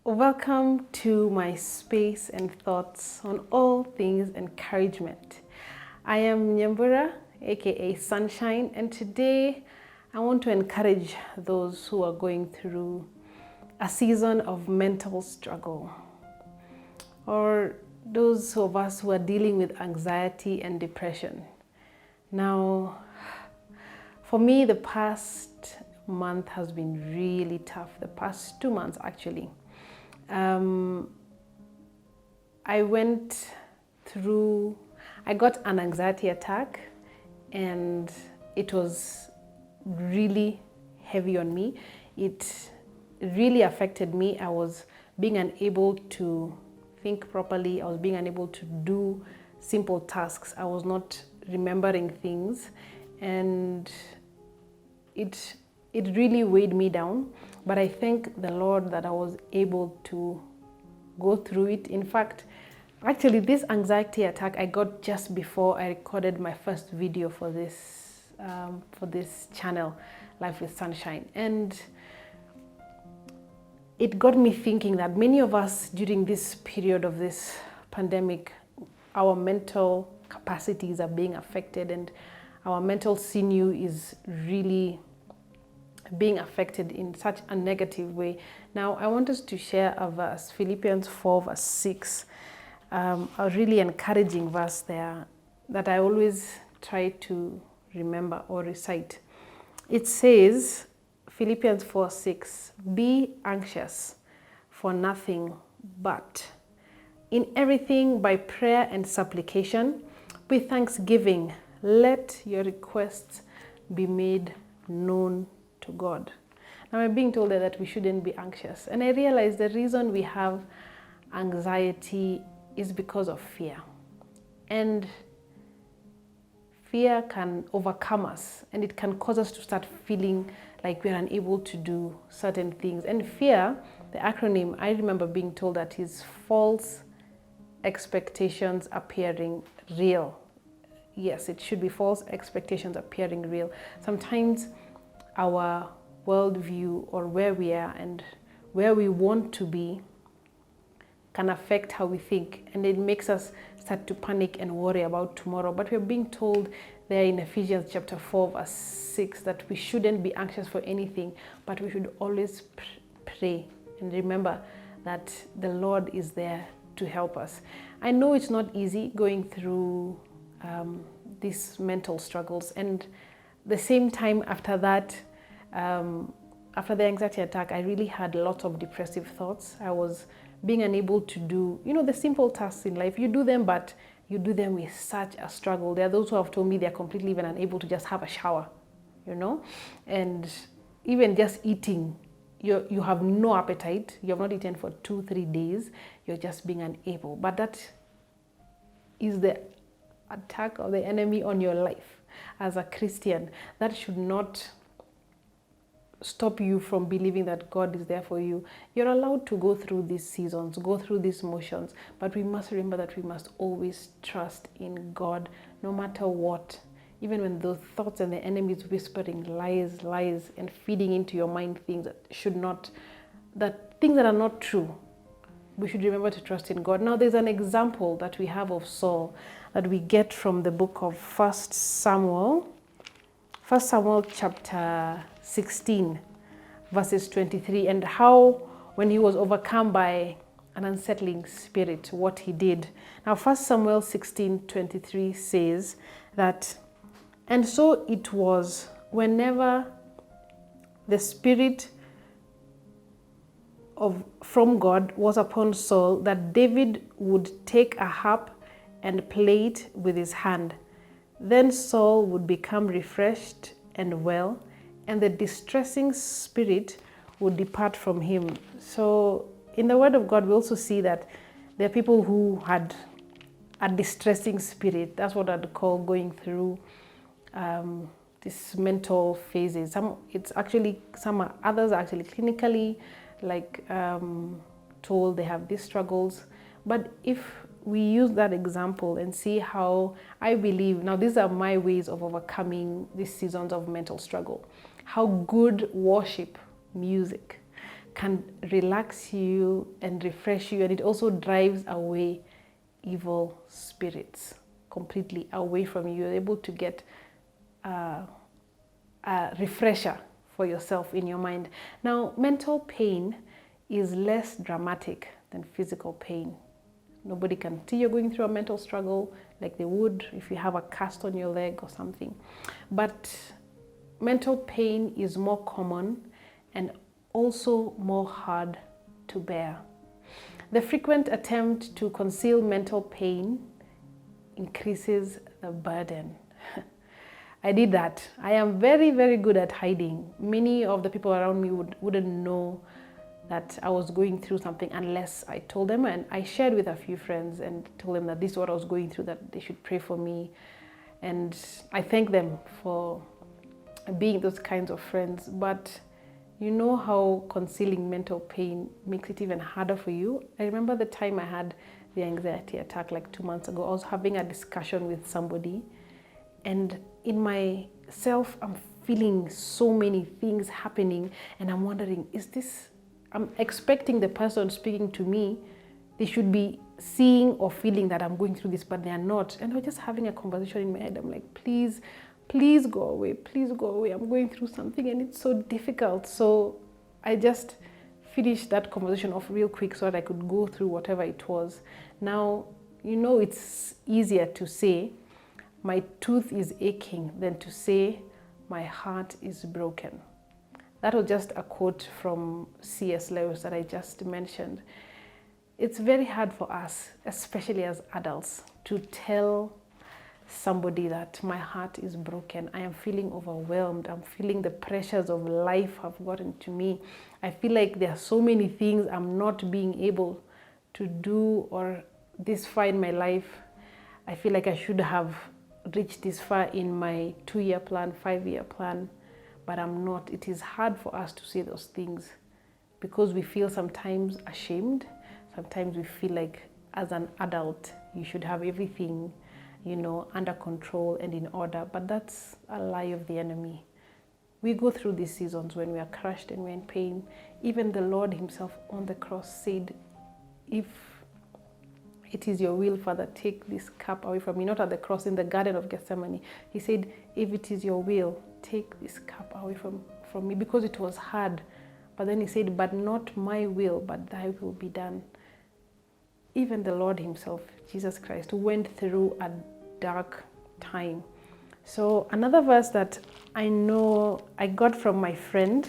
Welcome to my space and thoughts on all things encouragement. I am Nyambura, aka Sunshine, and today I want to encourage those who are going through a season of mental struggle, or those of us who are dealing with anxiety and depression. Now, for me, the past month has been really tough, the past 2 months actually. I got an anxiety attack, and it was really heavy on me. It really affected me. I was being unable to think properly. I was being unable to do simple tasks. I was not remembering things, and it really weighed me down. But I thank the Lord that I was able to go through it. In fact, actually, this anxiety attack I got just before I recorded my first video for this channel, Life with Sunshine. And it got me thinking that many of us during this period of this pandemic, our mental capacities are being affected, and our mental sinew is really being affected in such a negative way. Now, I want us to share a verse, Philippians 4 verse 6, a really encouraging verse there that I always try to remember or recite. It says, Philippians 4:6, be anxious for nothing, but in everything by prayer and supplication, with thanksgiving, let your requests be made known to God. Now, I'm being told that we shouldn't be anxious, and I realize the reason we have anxiety is because of fear, and fear can overcome us, and it can cause us to start feeling like we're unable to do certain things. And fear, the acronym, I remember being told that is false expectations appearing real. Yes, it should be false expectations appearing real. Sometimes our worldview, or where we are and where we want to be, can affect how we think, and it makes us start to panic and worry about tomorrow. But we're being told there in Ephesians chapter 4 verse 6 that we shouldn't be anxious for anything, but we should always pray and remember that the Lord is there to help us. I know it's not easy going through these mental struggles, and the same time after that, after the anxiety attack, I really had lots of depressive thoughts. I was being unable to do, the simple tasks in life. You do them, but you do them with such a struggle. There are those who have told me they're completely even unable to just have a shower, and even just eating. You have no appetite. You have not eaten for 2-3 days. You're just being unable. But that is the attack of the enemy on your life. As a Christian, that should not stop you from believing that God is there for you. You're allowed to go through these seasons, go through these motions, but we must remember that we must always trust in God no matter what. Even when those thoughts and the enemy is whispering lies and feeding into your mind things that are not true, we should remember to trust in God. Now, there's an example that we have of Saul that we get from the book of 1 Samuel chapter 16, verses 23, and how when he was overcome by an unsettling spirit, what he did. Now, 1 Samuel 16:23 says that, and so it was whenever the spirit from God was upon Saul, that David would take a harp and play it with his hand. Then Saul would become refreshed and well, and the distressing spirit would depart from him. So in the Word of God, we also see that there are people who had a distressing spirit. That's what I'd call going through these mental phases. Others are actually clinically told they have these struggles. But if we use that example and see how I believe, now these are my ways of overcoming these seasons of mental struggle, how good worship music can relax you and refresh you, and it also drives away evil spirits completely away from you. You're able to get a refresher for yourself in your mind. Now, mental pain is less dramatic than physical pain. Nobody can see you're going through a mental struggle like they would if you have a cast on your leg or something. But mental pain is more common and also more hard to bear. The frequent attempt to conceal mental pain increases the burden. I did that. I am very, very good at hiding. Many of the people around me wouldn't know that I was going through something unless I told them, and I shared with a few friends and told them that this is what I was going through, that they should pray for me. And I thank them for being those kinds of friends. But you know how concealing mental pain makes it even harder for you. I remember the time I had the anxiety attack like 2 months ago. I was having a discussion with somebody, and in myself, I'm feeling so many things happening, and I'm wondering, I'm expecting the person speaking to me, they should be seeing or feeling that I'm going through this, but they are not. And I was just having a conversation in my head. I'm like, please go away, please go away. I'm going through something and it's so difficult. So I just finished that conversation off real quick so that I could go through whatever it was. Now, it's easier to say, my tooth is aching, than to say, my heart is broken. That was just a quote from C.S. Lewis that I just mentioned. It's very hard for us, especially as adults, to tell somebody that my heart is broken. I am feeling overwhelmed. I'm feeling the pressures of life have gotten to me. I feel like there are so many things I'm not being able to do or this far in my life. I feel like I should have reached this far in my 2-year plan, 5-year plan, but I'm not. It is hard for us to say those things because we feel sometimes ashamed. Sometimes we feel like as an adult, you should have everything, under control and in order. But that's a lie of the enemy. We go through these seasons when we are crushed and we're in pain. Even the Lord himself on the cross said, if it is your will, Father, take this cup away from me. Not at the cross, in the Garden of Gethsemane. He said, if it is your will, take this cup away from me, because it was hard. But then he said, but not my will, but thy will be done. Even the Lord himself, Jesus Christ, went through a dark time. So another verse that I know I got from my friend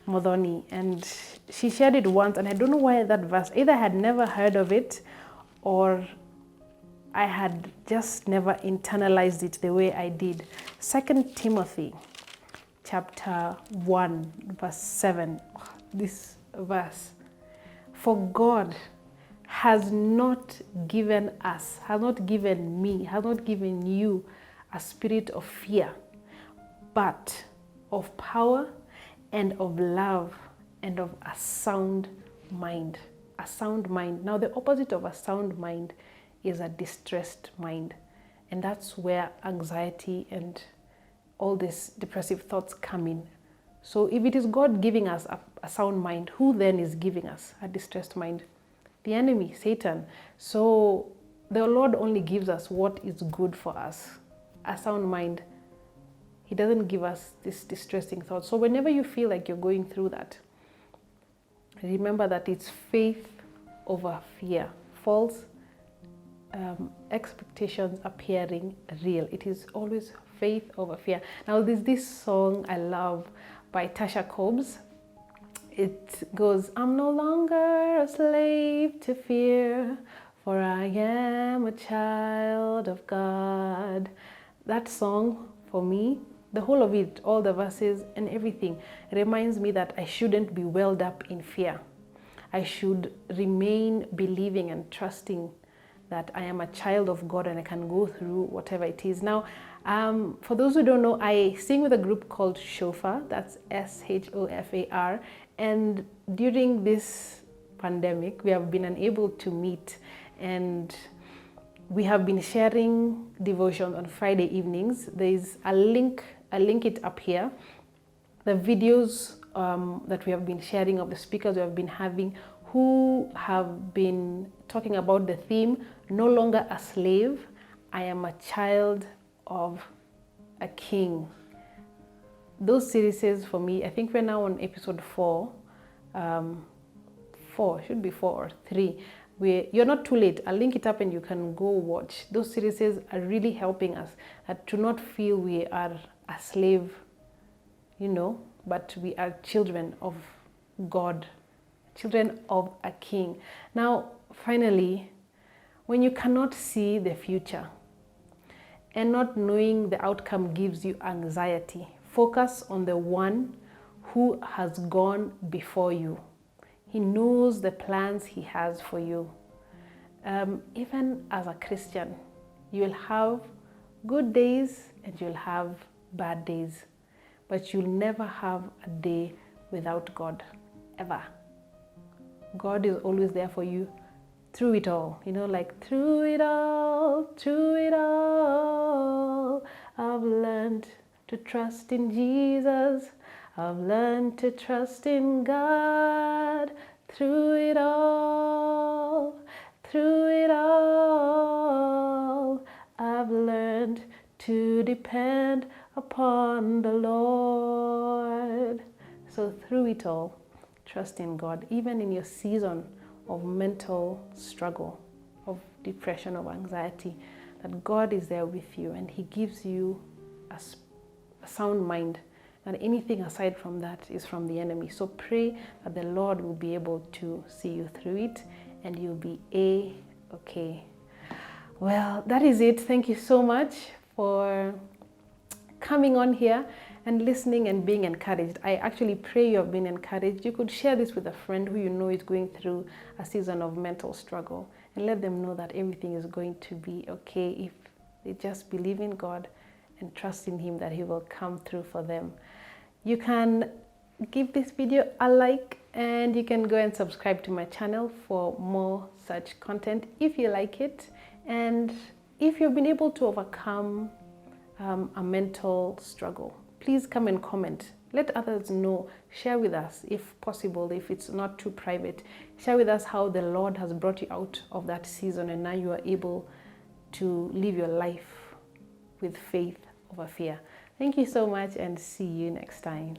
Modoni, and she shared it once, and I don't know why that verse, either I had never heard of it or I had just never internalized it the way I did. 2 Timothy chapter 1 verse 7, this verse, for God has not given us, has not given me, has not given you a spirit of fear, but of power and of love and of a sound mind. A sound mind. Now, the opposite of a sound mind is a distressed mind. And that's where anxiety and all these depressive thoughts come in. So if it is God giving us a sound mind, who then is giving us a distressed mind? The enemy, Satan. So the Lord only gives us what is good for us, a sound mind. He doesn't give us this distressing thoughts. So whenever you feel like you're going through that, remember that it's faith over fear. False expectations appearing real. It is always faith over fear. Now there's this song I love by Tasha Cobbs. It goes, I'm no longer a slave to fear, for I am a child of God. That song, for me, the whole of it, all the verses and everything, reminds me that I shouldn't be welled up in fear. I should remain believing and trusting that I am a child of God and I can go through whatever it is. Now, for those who don't know, I sing with a group called Shofar, that's SHOFAR, and during this pandemic, we have been unable to meet, and we have been sharing devotion on Friday evenings. There is a link it up here. The videos that we have been sharing, of the speakers we have been having, who have been talking about the theme, no longer a slave, I am a child of a king. Those series for me, I think we're now on episode 4. 4, should be 4 or 3. You're not too late. I'll link it up and you can go watch. Those series are really helping us to not feel we are a slave, but we are children of God, children of a king. Now, finally, when you cannot see the future and not knowing the outcome gives you anxiety, focus on the one who has gone before you. He knows the plans he has for you. Even as a Christian, you'll have good days and you'll have bad days, but you'll never have a day without God, ever. God is always there for you through it all, through it all, I've learned to trust in Jesus. I've learned to trust in God. Through it all, I've learned to depend upon the Lord. So through it all, trust in God, even in your season of mental struggle, of depression, of anxiety, that God is there with you and He gives you a sound mind. And anything aside from that is from the enemy. So pray that the Lord will be able to see you through it and you'll be okay. Well, that is it. Thank you so much for coming on here and listening and being encouraged. I actually pray you have been encouraged. You could share this with a friend who you know is going through a season of mental struggle and let them know that everything is going to be okay if they just believe in God and trust in Him that He will come through for them. You can give this video a like and you can go and subscribe to my channel for more such content if you like it. And if you've been able to overcome a mental struggle, please come and comment. Let others know. Share with us if possible, if it's not too private. Share with us how the Lord has brought you out of that season and now you are able to live your life with faith over fear. Thank you so much and see you next time.